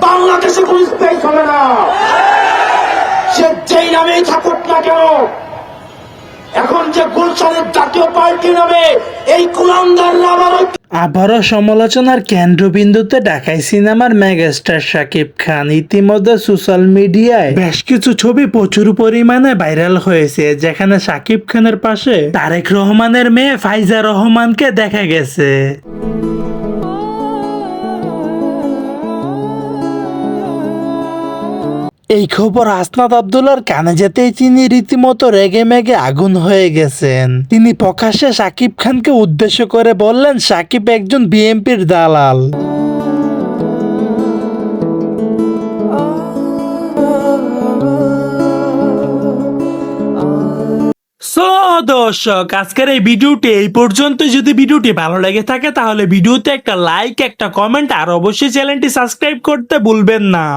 বাংলাদেশে কোন স্পেস হবে না। সে যেই নামেই থাকুক না কেন, এখন যে গুলশানের জাতীয় পার্টি নামে এই কুলাঙ্গাররা আবারও সমালোচনার কেন্দ্রবিন্দুতে ঢাকাই সিনেমার মেগাস্টার শাকিব খান। ইতিমধ্যে সোশ্যাল মিডিয়ায় বেশ কিছু ছবি প্রচুর পরিমাণে ভাইরাল হয়েছে, যেখানে শাকিব খানের পাশে তারেক রহমানের মেয়ে ফাইজা রহমানকে দেখা গেছে। এই খবর হাসনাত আব্দুল্লাহর কানে যেতেই তিনি রীতিমতো রেগে মেগে আগুন হয়ে গেছেন। তিনি প্রকাশ্যে শাকিব খানকে উদ্দেশ্য করে বললেন, শাকিব একজন বিএনপির দালাল। সো দর্শক, আজকের এই ভিডিওটি এই পর্যন্ত। যদি ভিডিওটি ভালো লেগে থাকে তাহলে ভিডিওতে একটা লাইক, একটা কমেন্ট আর অবশ্যই চ্যানেলটি সাবস্ক্রাইব করতে ভুলবেন না।